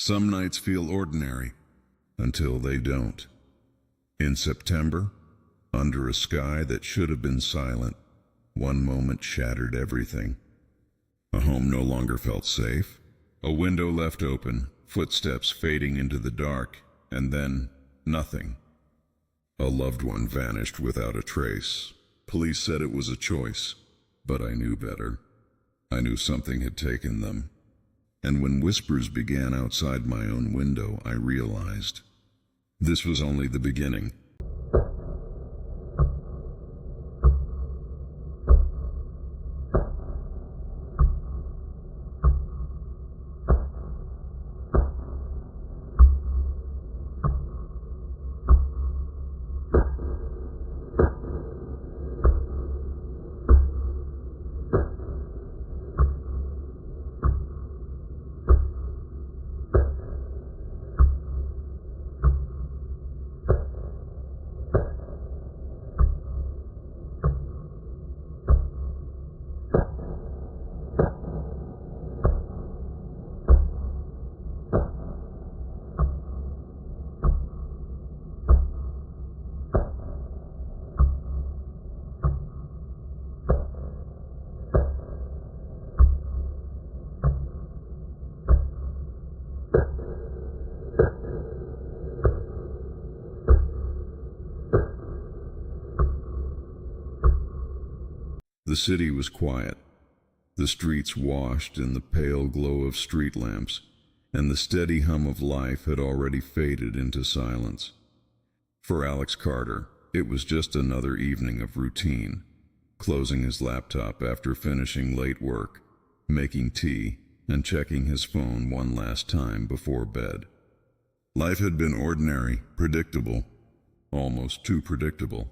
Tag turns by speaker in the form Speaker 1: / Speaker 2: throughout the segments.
Speaker 1: Some nights feel ordinary until they don't. In September, under a sky that should have been silent, one moment shattered everything. A home no longer felt safe, a window left open, footsteps fading into the dark, and then nothing. A loved one vanished without a trace. Police said it was a choice, but I knew better. I knew something had taken them. And when whispers began outside my own window, I realized this was only the beginning. The city was quiet, the streets washed in the pale glow of street lamps, and the steady hum of life had already faded into silence. For Alex Carter, it was just another evening of routine, closing his laptop after finishing late work, making tea, and checking his phone one last time before bed. Life had been ordinary, predictable, almost too predictable.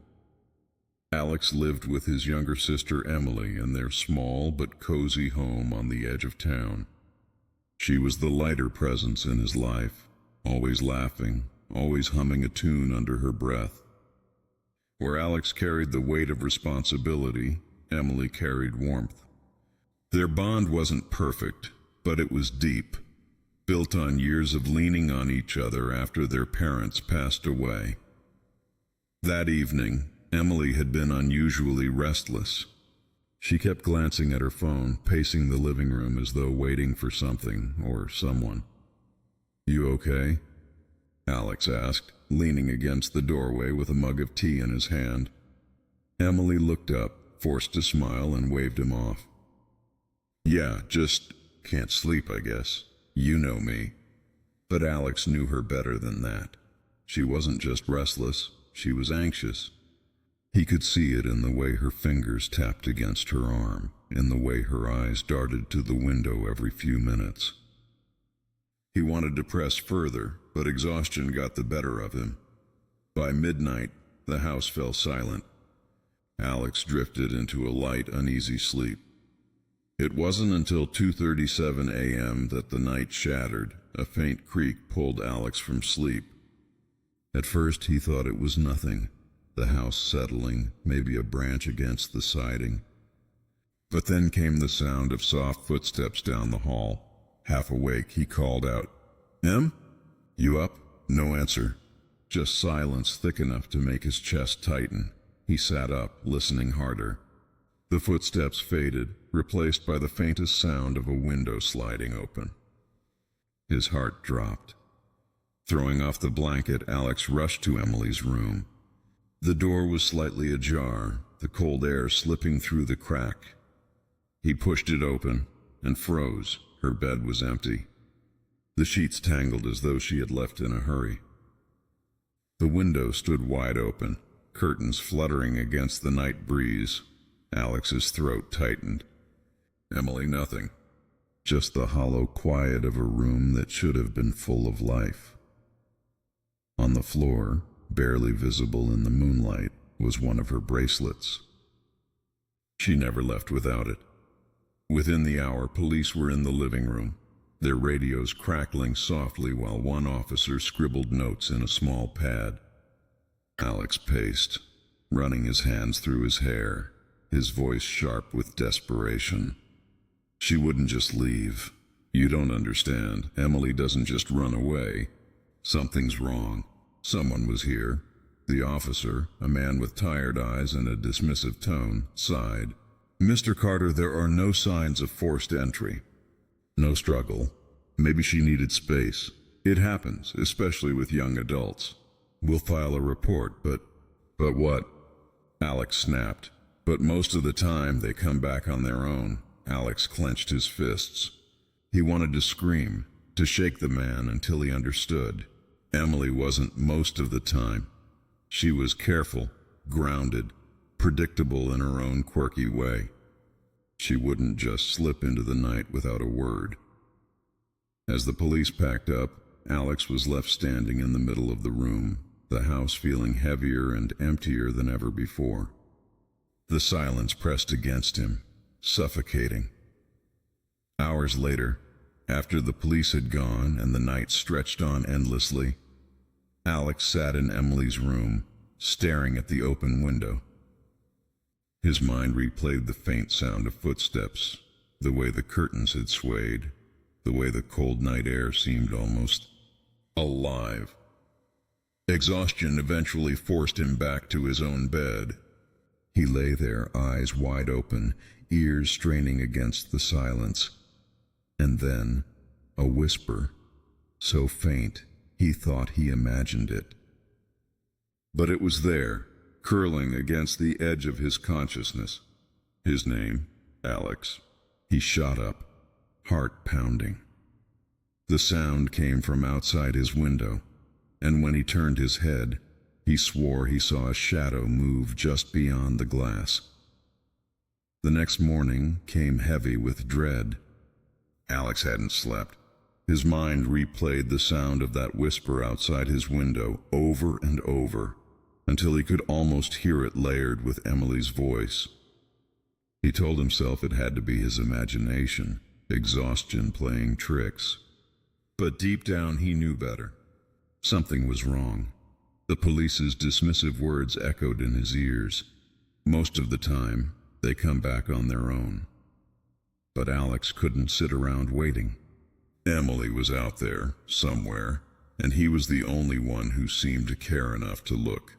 Speaker 1: Alex lived with his younger sister Emily in their small but cozy home on the edge of town. She was the lighter presence in his life, always laughing, always humming a tune under her breath. Where Alex carried the weight of responsibility, Emily carried warmth. Their bond wasn't perfect, but it was deep, built on years of leaning on each other after their parents passed away. That evening, Emily had been unusually restless. She kept glancing at her phone, pacing the living room as though waiting for something or someone. "You okay?" Alex asked, leaning against the doorway with a mug of tea in his hand. Emily looked up, forced a smile, and waved him off. "Yeah, just can't sleep, I guess. You know me." But Alex knew her better than that. She wasn't just restless, she was anxious. He could see it in the way her fingers tapped against her arm, in the way her eyes darted to the window every few minutes. He wanted to press further, but exhaustion got the better of him. By midnight, the house fell silent. Alex drifted into a light, uneasy sleep. It wasn't until 2:37 a.m. that the night shattered. A faint creak pulled Alex from sleep. At first he thought it was nothing. The house settling, maybe a branch against the siding. But then came the sound of soft footsteps down the hall. Half awake, he called out, "Em? You up?" No answer. Just silence thick enough to make his chest tighten. He sat up, listening harder. The footsteps faded, replaced by the faintest sound of a window sliding open. His heart dropped. Throwing off the blanket, Alex rushed to Emily's room. The door was slightly ajar, the cold air slipping through the crack. He pushed it open and froze. Her bed was empty. The sheets tangled as though she had left in a hurry. The window stood wide open, curtains fluttering against the night breeze. Alex's throat tightened. Emily, nothing. Just the hollow quiet of a room that should have been full of life. On the floor, barely visible in the moonlight, was one of her bracelets. She never left without it. Within the hour, police were in the living room, their radios crackling softly while one officer scribbled notes in a small pad. Alex paced, running his hands through his hair, his voice sharp with desperation. She wouldn't just leave. "You don't understand. Emily doesn't just run away. Something's wrong. Someone was here." The officer, a man with tired eyes and a dismissive tone, sighed. "Mr. Carter, there are no signs of forced entry. No struggle. Maybe she needed space. It happens, especially with young adults. We'll file a report, but..." "But what?" Alex snapped. "But most of the time they come back on their own." Alex clenched his fists. He wanted to scream, to shake the man until he understood. Emily wasn't most of the time. She was careful, grounded, predictable in her own quirky way. She wouldn't just slip into the night without a word. As the police packed up, Alex was left standing in the middle of the room, the house feeling heavier and emptier than ever before. The silence pressed against him, suffocating. Hours later, after the police had gone and the night stretched on endlessly, Alex sat in Emily's room, staring at the open window. His mind replayed the faint sound of footsteps, the way the curtains had swayed, the way the cold night air seemed almost alive. Exhaustion eventually forced him back to his own bed. He lay there, eyes wide open, ears straining against the silence. And then, a whisper, so faint he thought he imagined it. But it was there, curling against the edge of his consciousness. His name, Alex. He shot up, heart pounding. The sound came from outside his window, and when he turned his head, he swore he saw a shadow move just beyond the glass. The next morning came heavy with dread. Alex hadn't slept. His mind replayed the sound of that whisper outside his window over and over, until he could almost hear it layered with Emily's voice. He told himself it had to be his imagination, exhaustion playing tricks. But deep down he knew better. Something was wrong. The police's dismissive words echoed in his ears. Most of the time, they come back on their own. But Alex couldn't sit around waiting. Emily was out there, somewhere, and he was the only one who seemed to care enough to look.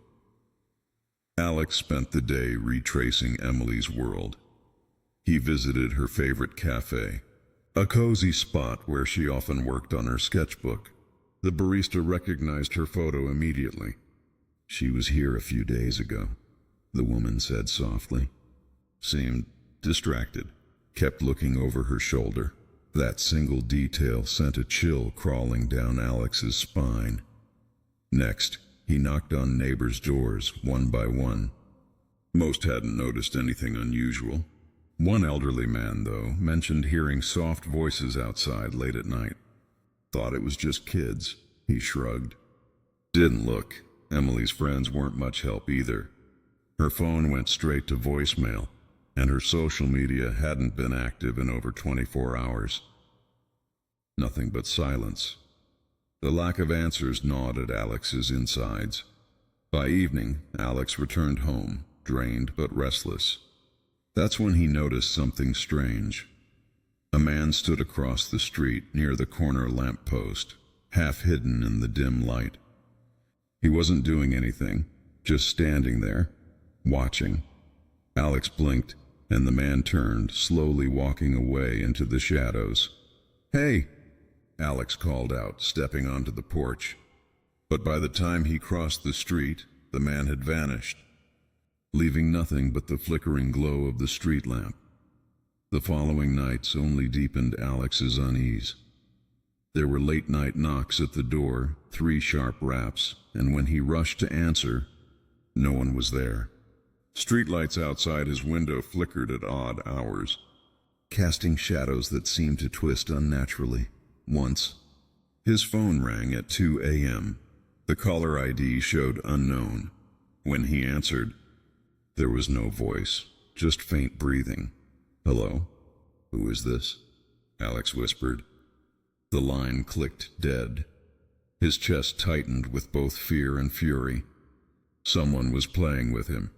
Speaker 1: Alex spent the day retracing Emily's world. He visited her favorite cafe, a cozy spot where she often worked on her sketchbook. The barista recognized her photo immediately. "She was here a few days ago," the woman said softly. Seemed distracted, kept looking over her shoulder. That single detail sent a chill crawling down Alex's spine. Next, he knocked on neighbors' doors, one by one. Most hadn't noticed anything unusual. One elderly man, though, mentioned hearing soft voices outside late at night. Thought it was just kids, he shrugged. Didn't look. Emily's friends weren't much help either. Her phone went straight to voicemail, and her social media hadn't been active in over 24 hours. Nothing but silence. The lack of answers gnawed at Alex's insides. By evening, Alex returned home, drained but restless. That's when he noticed something strange. A man stood across the street near the corner lamppost, half hidden in the dim light. He wasn't doing anything, just standing there, watching. Alex blinked, and the man turned, slowly walking away into the shadows. "Hey!" Alex called out, stepping onto the porch. But by the time he crossed the street, the man had vanished, leaving nothing but the flickering glow of the street lamp. The following nights only deepened Alex's unease. There were late-night knocks at the door, 3 sharp raps, and when he rushed to answer, no one was there. Streetlights outside his window flickered at odd hours, casting shadows that seemed to twist unnaturally. Once, his phone rang at 2 a.m. The caller ID showed unknown. When he answered, there was no voice, just faint breathing. "Hello? Who is this?" Alex whispered. The line clicked dead. His chest tightened with both fear and fury. Someone was playing with him.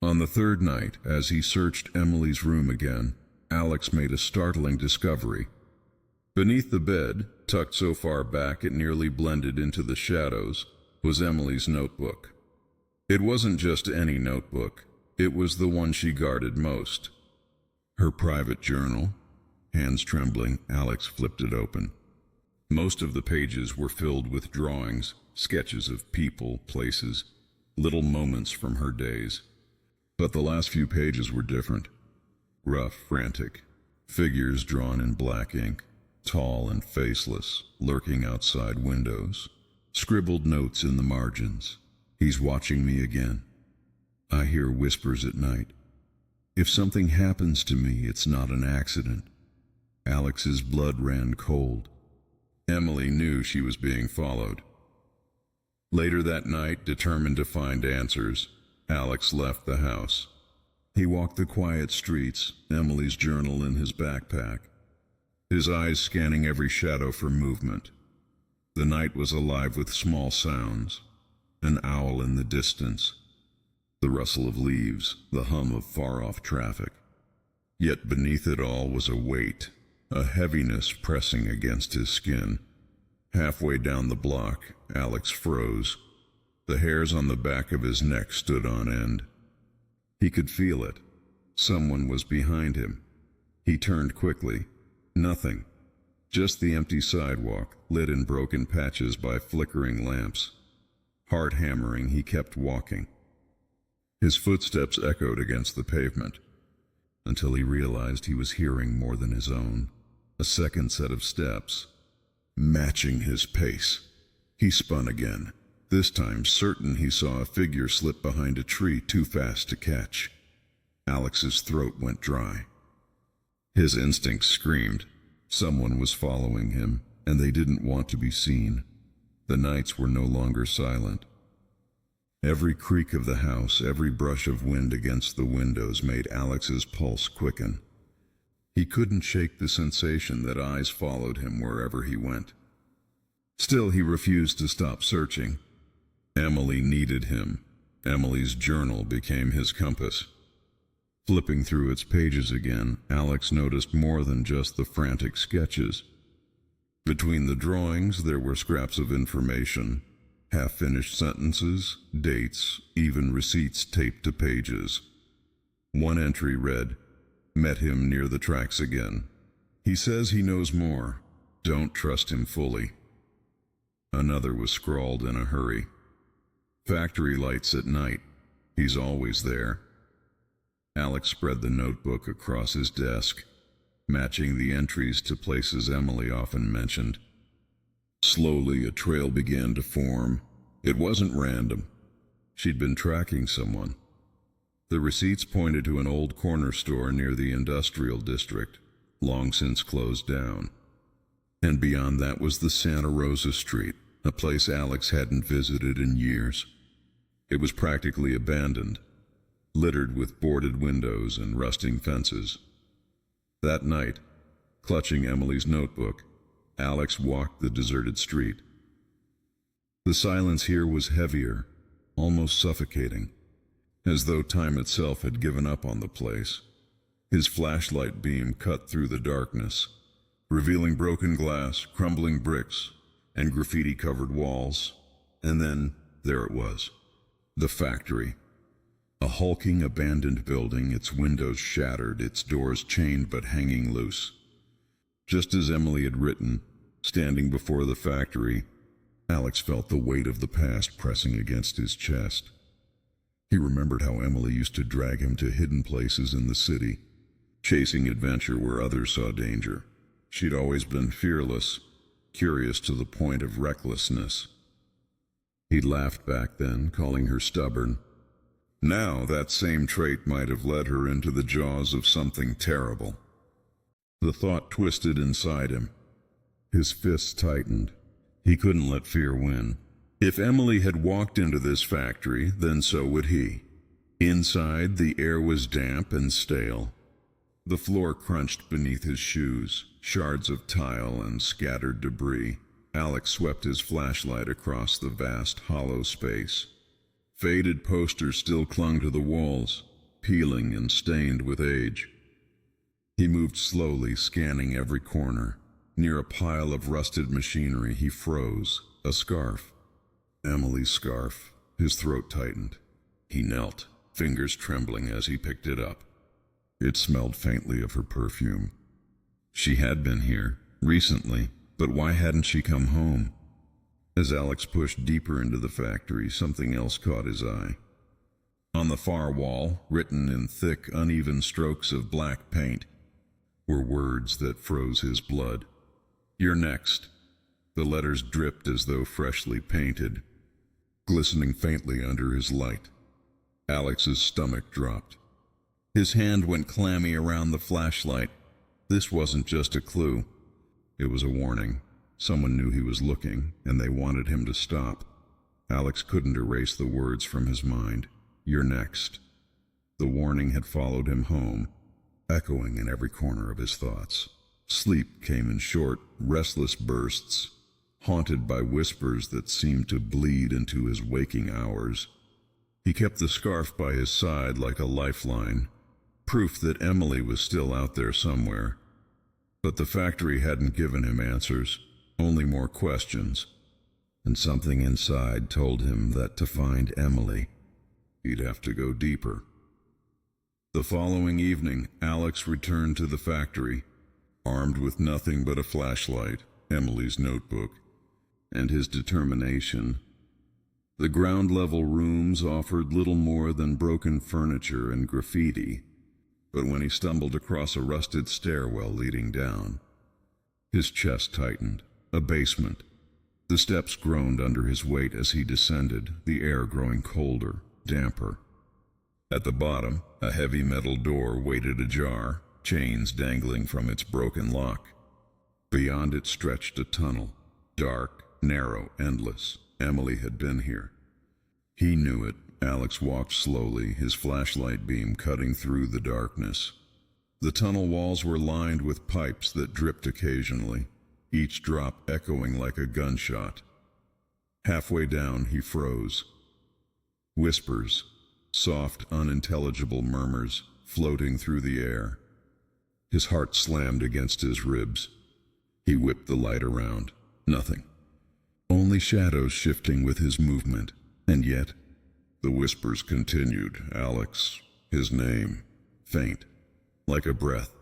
Speaker 1: On the 3rd night, as he searched Emily's room again, Alex made a startling discovery. Beneath the bed, tucked so far back it nearly blended into the shadows, was Emily's notebook. It wasn't just any notebook. It was the one she guarded most. Her private journal. Hands trembling, Alex flipped it open. Most of the pages were filled with drawings, sketches of people, places, little moments from her days. But the last few pages were different. Rough, frantic, figures drawn in black ink, tall and faceless, lurking outside windows, scribbled notes in the margins. He's watching me again. I hear whispers at night. If something happens to me, it's not an accident. Alex's blood ran cold. Emily knew she was being followed. Later that night, determined to find answers, Alex left the house. He walked the quiet streets, Emily's journal in his backpack, his eyes scanning every shadow for movement. The night was alive with small sounds, an owl in the distance, the rustle of leaves, the hum of far-off traffic. Yet beneath it all was a weight, a heaviness pressing against his skin. Halfway down the block, Alex froze. The hairs on the back of his neck stood on end. He could feel it. Someone was behind him. He turned quickly. Nothing. Just the empty sidewalk, lit in broken patches by flickering lamps. Heart hammering, he kept walking. His footsteps echoed against the pavement, until he realized he was hearing more than his own. A second set of steps, matching his pace. He spun again, this time certain he saw a figure slip behind a tree too fast to catch. Alex's throat went dry. His instincts screamed. Someone was following him, and they didn't want to be seen. The nights were no longer silent. Every creak of the house, every brush of wind against the windows made Alex's pulse quicken. He couldn't shake the sensation that eyes followed him wherever he went. Still, he refused to stop searching. Emily needed him. Emily's journal became his compass. Flipping through its pages again, Alex noticed more than just the frantic sketches. Between the drawings, there were scraps of information, half-finished sentences, dates, even receipts taped to pages. One entry read, "Met him near the tracks again. He says he knows more. Don't trust him fully." Another was scrawled in a hurry. "Factory lights at night. He's always there." Alex spread the notebook across his desk, matching the entries to places Emily often mentioned. Slowly, a trail began to form. It wasn't random. She'd been tracking someone. The receipts pointed to an old corner store near the industrial district, long since closed down. And beyond that was the Santa Rosa Street, a place Alex hadn't visited in years. It was practically abandoned, littered with boarded windows and rusting fences. That night, clutching Emily's notebook, Alex walked the deserted street. The silence here was heavier, almost suffocating, as though time itself had given up on the place. His flashlight beam cut through the darkness, revealing broken glass, crumbling bricks, and graffiti-covered walls. And then, there it was, the factory. A hulking, abandoned building, its windows shattered, its doors chained but hanging loose. Just as Emily had written, standing before the factory, Alex felt the weight of the past pressing against his chest. He remembered how Emily used to drag him to hidden places in the city, chasing adventure where others saw danger. She'd always been fearless, curious to the point of recklessness. He'd laughed back then, calling her stubborn. Now, that same trait might have led her into the jaws of something terrible. The thought twisted inside him. His fists tightened. He couldn't let fear win. If Emily had walked into this factory, then so would he. Inside, the air was damp and stale. The floor crunched beneath his shoes, shards of tile and scattered debris. Alex swept his flashlight across the vast, hollow space. Faded posters still clung to the walls, peeling and stained with age. He moved slowly, scanning every corner. Near a pile of rusted machinery, he froze. A scarf. Emily's scarf. His throat tightened. He knelt, fingers trembling as he picked it up. It smelled faintly of her perfume. She had been here, recently, but why hadn't she come home? As Alex pushed deeper into the factory, something else caught his eye. On the far wall, written in thick, uneven strokes of black paint, were words that froze his blood. "You're next." The letters dripped as though freshly painted, glistening faintly under his light. Alex's stomach dropped. His hand went clammy around the flashlight. This wasn't just a clue. It was a warning. Someone knew he was looking, and they wanted him to stop. Alex couldn't erase the words from his mind. "You're next." The warning had followed him home, echoing in every corner of his thoughts. Sleep came in short, restless bursts, haunted by whispers that seemed to bleed into his waking hours. He kept the scarf by his side like a lifeline, proof that Emily was still out there somewhere. But the factory hadn't given him answers, only more questions. And something inside told him that to find Emily, he'd have to go deeper. The following evening, Alex returned to the factory, armed with nothing but a flashlight, Emily's notebook, and his determination. The ground-level rooms offered little more than broken furniture and graffiti, but when he stumbled across a rusted stairwell leading down, his chest tightened. A basement. The steps groaned under his weight as he descended, the air growing colder, damper. At the bottom, a heavy metal door waited ajar, chains dangling from its broken lock. Beyond it stretched a tunnel, dark, narrow, endless. Emily had been here. He knew it. Alex walked slowly, his flashlight beam cutting through the darkness. The tunnel walls were lined with pipes that dripped occasionally, each drop echoing like a gunshot. Halfway down, he froze. Whispers, soft, unintelligible murmurs, floating through the air. His heart slammed against his ribs. He whipped the light around. Nothing. Only shadows shifting with his movement. And yet, the whispers continued. Alex, his name, faint, like a breath.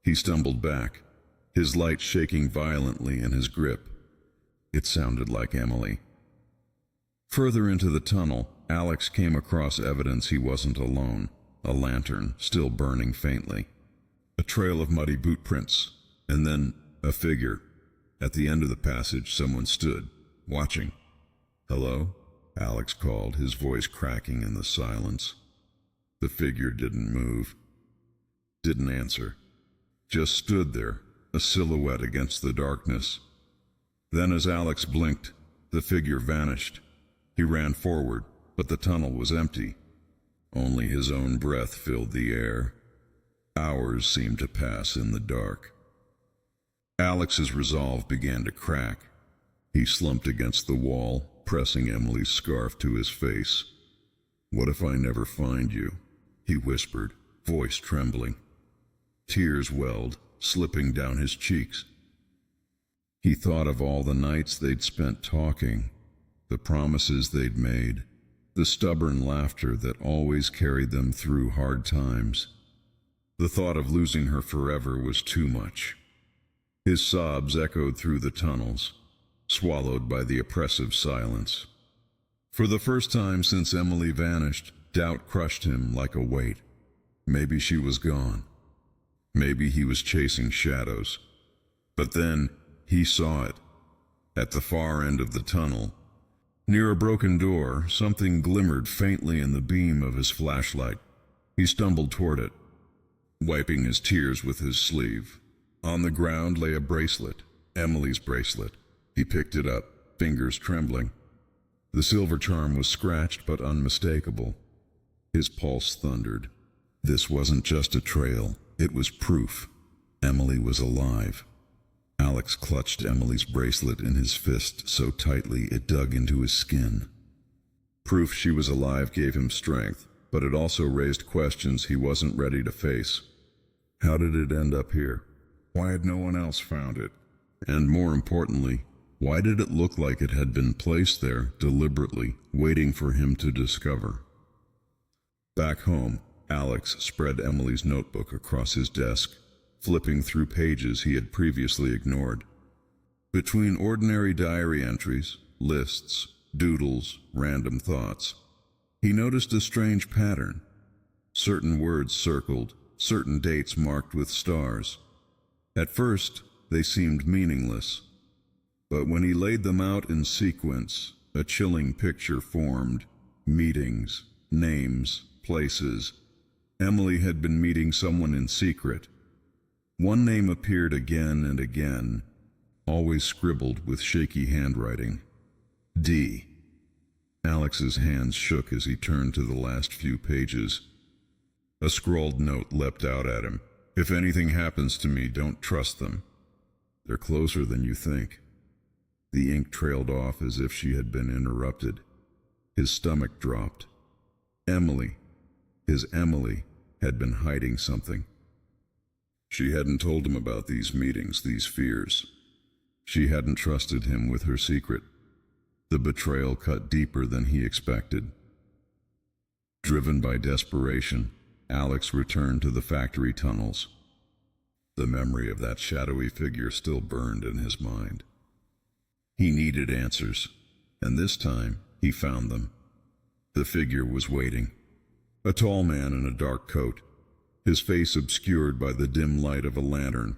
Speaker 1: He stumbled back, his light shaking violently in his grip. It sounded like Emily. Further into the tunnel, Alex came across evidence he wasn't alone. A lantern, still burning faintly. A trail of muddy boot prints, and then a figure. At the end of the passage, someone stood, watching. "Hello?" Alex called, his voice cracking in the silence. The figure didn't move, didn't answer, just stood there, a silhouette against the darkness. Then as Alex blinked, the figure vanished. He ran forward, but the tunnel was empty. Only his own breath filled the air. Hours seemed to pass in the dark. Alex's resolve began to crack. He slumped against the wall, pressing Emily's scarf to his face. "What if I never find you?" he whispered, voice trembling. Tears welled, slipping down his cheeks. He thought of all the nights they'd spent talking, the promises they'd made, the stubborn laughter that always carried them through hard times. The thought of losing her forever was too much. His sobs echoed through the tunnels, swallowed by the oppressive silence. For the first time since Emily vanished, doubt crushed him like a weight. Maybe she was gone. Maybe he was chasing shadows. But then he saw it. At the far end of the tunnel, near a broken door, something glimmered faintly in the beam of his flashlight. He stumbled toward it, wiping his tears with his sleeve. On the ground lay a bracelet, Emily's bracelet. He picked it up, fingers trembling. The silver charm was scratched but unmistakable. His pulse thundered. This wasn't just a trail, it was proof. Emily was alive. Alex clutched Emily's bracelet in his fist so tightly it dug into his skin. Proof she was alive gave him strength, but it also raised questions he wasn't ready to face. How did it end up here? Why had no one else found it? And more importantly, why did it look like it had been placed there deliberately, waiting for him to discover? Back home, Alex spread Emily's notebook across his desk, flipping through pages he had previously ignored. Between ordinary diary entries, lists, doodles, random thoughts, he noticed a strange pattern. Certain words circled, certain dates marked with stars. At first, they seemed meaningless, but when he laid them out in sequence, a chilling picture formed. Meetings, names, places. Emily had been meeting someone in secret. One name appeared again and again, always scribbled with shaky handwriting. D. Alex's hands shook as he turned to the last few pages. A scrawled note leapt out at him. If anything happens to me, don't trust them. They're closer than you think. The ink trailed off as if she had been interrupted. His stomach dropped. Emily, his Emily, had been hiding something. She hadn't told him about these meetings, these fears. She hadn't trusted him with her secret. The betrayal cut deeper than he expected. Driven by desperation, Alex returned to the factory tunnels. The memory of that shadowy figure still burned in his mind. He needed answers, and this time he found them. The figure was waiting. A tall man in a dark coat, his face obscured by the dim light of a lantern.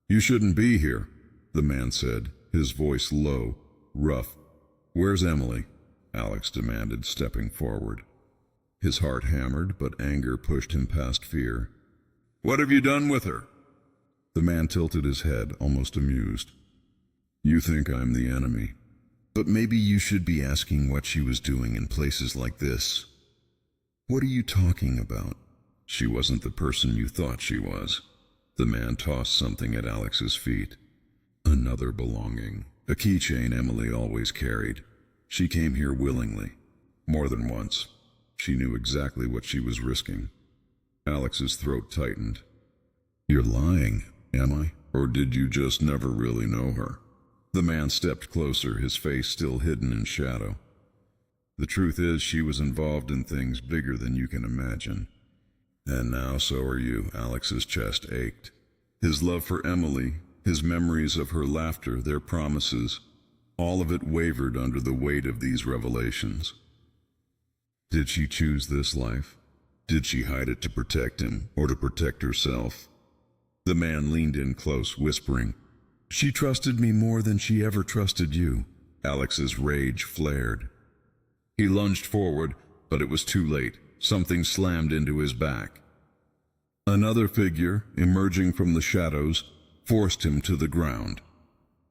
Speaker 1: "You shouldn't be here," the man said, his voice low, rough. "Where's Emily?" Alex demanded, stepping forward. His heart hammered, but anger pushed him past fear. "What have you done with her?" The man tilted his head, almost amused. "You think I'm the enemy, but maybe you should be asking what she was doing in places like this." "What are you talking about? She wasn't the person you thought she was." The man tossed something at Alex's feet. Another belonging, a keychain Emily always carried. She came here willingly, more than once. She knew exactly what she was risking. Alex's throat tightened. "You're lying, am I? Or did you just never really know her?" The man stepped closer, his face still hidden in shadow. "The truth is, she was involved in things bigger than you can imagine. And now so are you." Alex's chest ached. His love for Emily, his memories of her laughter, their promises, all of it wavered under the weight of these revelations. Did she choose this life? Did she hide it to protect him, or to protect herself? The man leaned in close, whispering, "She trusted me more than she ever trusted you." Alex's rage flared. He lunged forward, but it was too late. Something slammed into his back. Another figure, emerging from the shadows, forced him to the ground.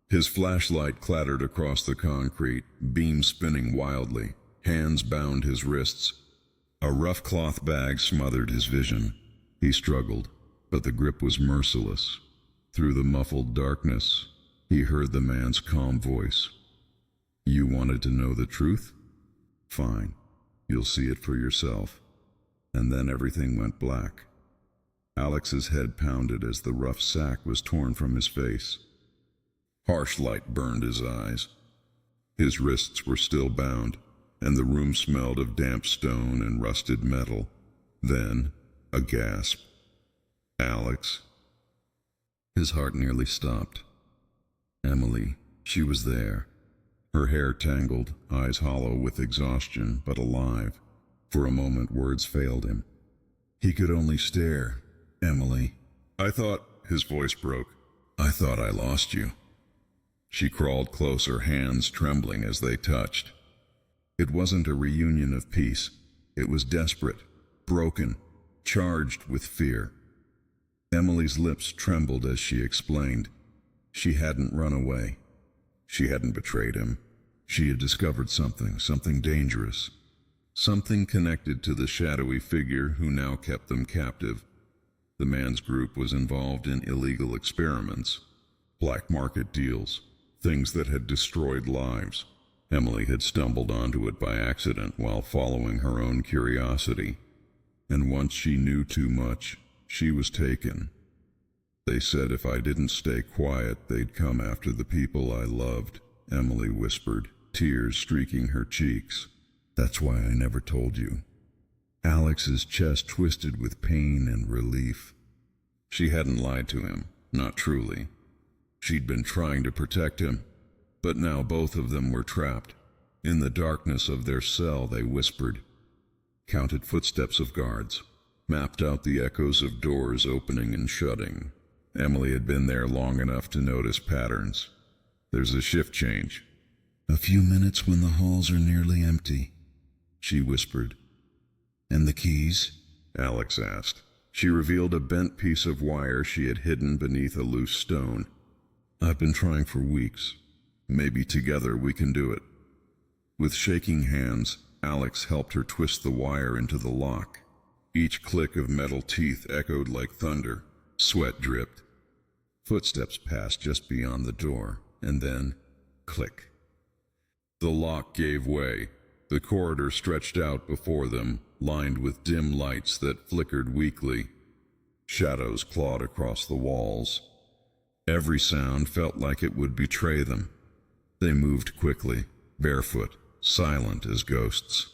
Speaker 1: His flashlight clattered across the concrete, beam spinning wildly. Hands bound his wrists. A rough cloth bag smothered his vision. He struggled, but the grip was merciless. Through the muffled darkness, he heard the man's calm voice. "You wanted to know the truth? Fine. You'll see it for yourself." And then everything went black. Alex's head pounded as the rough sack was torn from his face. Harsh light burned his eyes. His wrists were still bound, and the room smelled of damp stone and rusted metal. Then, a gasp. "Alex." His heart nearly stopped. Emily, she was there. Her hair tangled, eyes hollow with exhaustion, but alive. For a moment words failed him. He could only stare. "Emily." "I thought," his voice broke, "I thought I lost you." She crawled closer, hands trembling as they touched. It wasn't a reunion of peace. It was desperate, broken, charged with fear. Emily's lips trembled as she explained. She hadn't run away. She hadn't betrayed him. She had discovered something dangerous. Something connected to the shadowy figure who now kept them captive. The man's group was involved in illegal experiments, black market deals, things that had destroyed lives. Emily had stumbled onto it by accident while following her own curiosity. And once she knew too much, she was taken. They said if I didn't stay quiet, they'd come after the people I loved, Emily whispered, tears streaking her cheeks. That's why I never told you. Alex's chest twisted with pain and relief. She hadn't lied to him, not truly. She'd been trying to protect him, but now both of them were trapped. In the darkness of their cell, they whispered, counted footsteps of guards, mapped out the echoes of doors opening and shutting. Emily had been there long enough to notice patterns. There's a shift change. A few minutes when the halls are nearly empty, she whispered. And the keys? Alex asked. She revealed a bent piece of wire she had hidden beneath a loose stone. I've been trying for weeks. Maybe together we can do it. With shaking hands, Alex helped her twist the wire into the lock. Each click of metal teeth echoed like thunder. Sweat dripped. Footsteps passed just beyond the door, and then, click. The lock gave way. The corridor stretched out before them, lined with dim lights that flickered weakly. Shadows clawed across the walls. Every sound felt like it would betray them. They moved quickly, barefoot, silent as ghosts.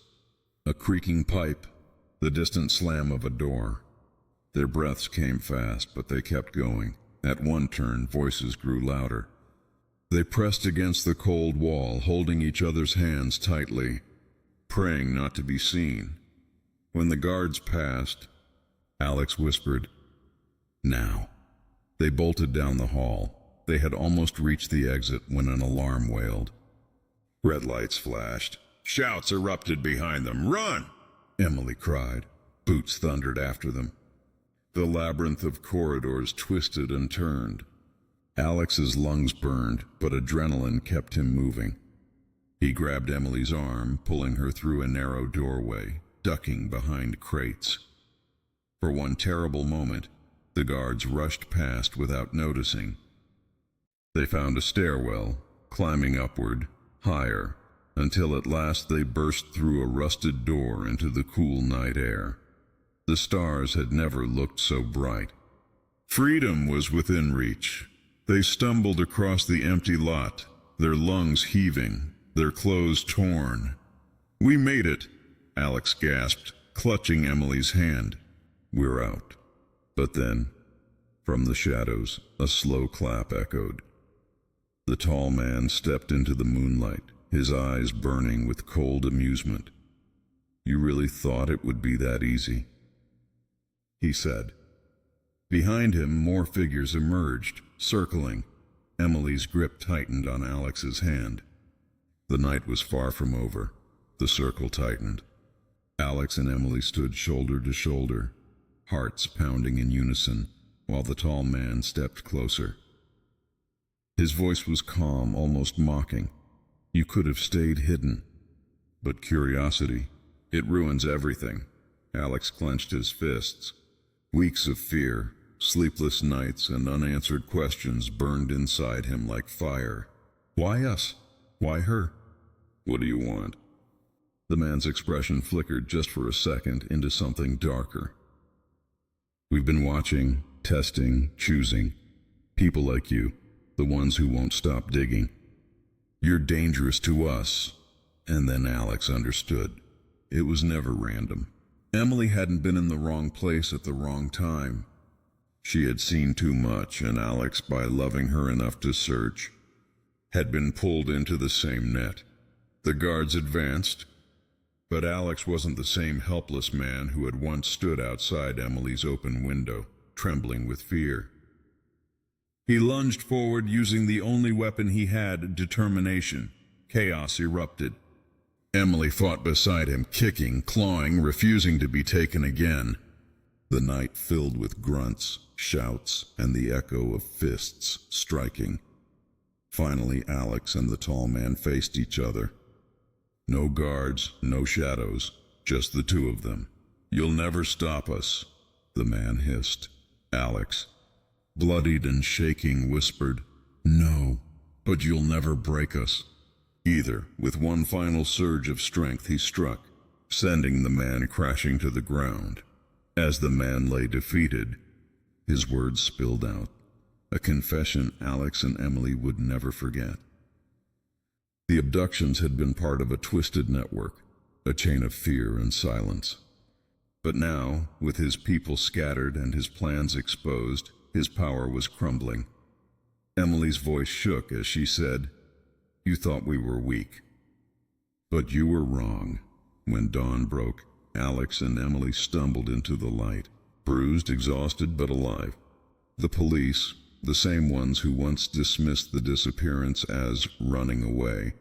Speaker 1: A creaking pipe, the distant slam of a door. Their breaths came fast, but they kept going. At one turn, voices grew louder. They pressed against the cold wall, holding each other's hands tightly, praying not to be seen. When the guards passed, Alex whispered, "Now." They bolted down the hall. They had almost reached the exit when an alarm wailed. Red lights flashed. Shouts erupted behind them. "Run!" Emily cried. Boots thundered after them. The labyrinth of corridors twisted and turned. Alex's lungs burned, but adrenaline kept him moving. He grabbed Emily's arm, pulling her through a narrow doorway, ducking behind crates. For one terrible moment, the guards rushed past without noticing. They found a stairwell, climbing upward, higher, until at last they burst through a rusted door into the cool night air. The stars had never looked so bright. Freedom was within reach. They stumbled across the empty lot, their lungs heaving, their clothes torn. "We made it," Alex gasped, clutching Emily's hand. "We're out." But then, from the shadows, a slow clap echoed. The tall man stepped into the moonlight, his eyes burning with cold amusement. "You really thought it would be that easy?" he said. Behind him, more figures emerged, circling. Emily's grip tightened on Alex's hand. The night was far from over. The circle tightened. Alex and Emily stood shoulder to shoulder, hearts pounding in unison, while the tall man stepped closer. His voice was calm, almost mocking. "You could have stayed hidden. But curiosity, it ruins everything." Alex clenched his fists. Weeks of fear, sleepless nights, and unanswered questions burned inside him like fire. "Why us? Why her? What do you want?" The man's expression flickered just for a second into something darker. "We've been watching, testing, choosing. People like you, the ones who won't stop digging. You're dangerous to us." And then Alex understood. It was never random. Emily hadn't been in the wrong place at the wrong time. She had seen too much, and Alex, by loving her enough to search, had been pulled into the same net. The guards advanced, but Alex wasn't the same helpless man who had once stood outside Emily's open window, trembling with fear. He lunged forward, using the only weapon he had, determination. Chaos erupted. Emily fought beside him, kicking, clawing, refusing to be taken again. The night filled with grunts, shouts, and the echo of fists striking. Finally, Alex and the tall man faced each other. No guards, no shadows, just the two of them. "You'll never stop us," the man hissed. Alex, bloodied and shaking, whispered, "No, but you'll never break us." Either, with one final surge of strength, he struck, sending the man crashing to the ground. As the man lay defeated, his words spilled out, a confession Alex and Emily would never forget. The abductions had been part of a twisted network, a chain of fear and silence. But now, with his people scattered and his plans exposed, his power was crumbling. Emily's voice shook as she said, "You thought we were weak. But you were wrong." When dawn broke, Alex and Emily stumbled into the light, bruised, exhausted, but alive. The police, the same ones who once dismissed the disappearance as running away,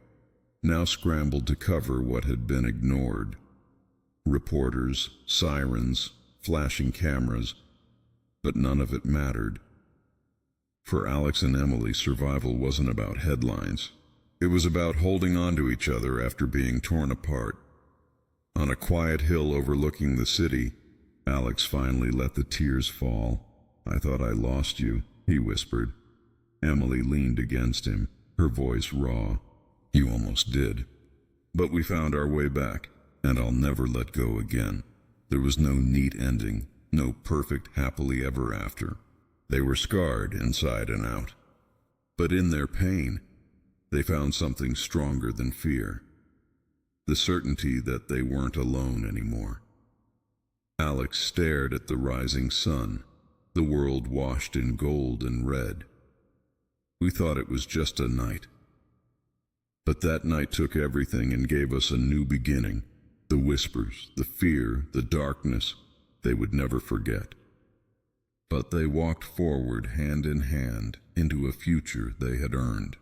Speaker 1: now scrambled to cover what had been ignored. Reporters, sirens, flashing cameras, but none of it mattered. For Alex and Emily, survival wasn't about headlines. It was about holding on to each other after being torn apart. On a quiet hill overlooking the city, Alex finally let the tears fall. "I thought I lost you," he whispered. Emily leaned against him, her voice raw. "You almost did. But we found our way back, and I'll never let go again." There was no neat ending, no perfect happily ever after. They were scarred inside and out. But in their pain, they found something stronger than fear. The certainty that they weren't alone anymore. Alex stared at the rising sun, the world washed in gold and red. "We thought it was just a night." But that night took everything and gave us a new beginning. The whispers, the fear, the darkness, they would never forget. But they walked forward hand in hand into a future they had earned.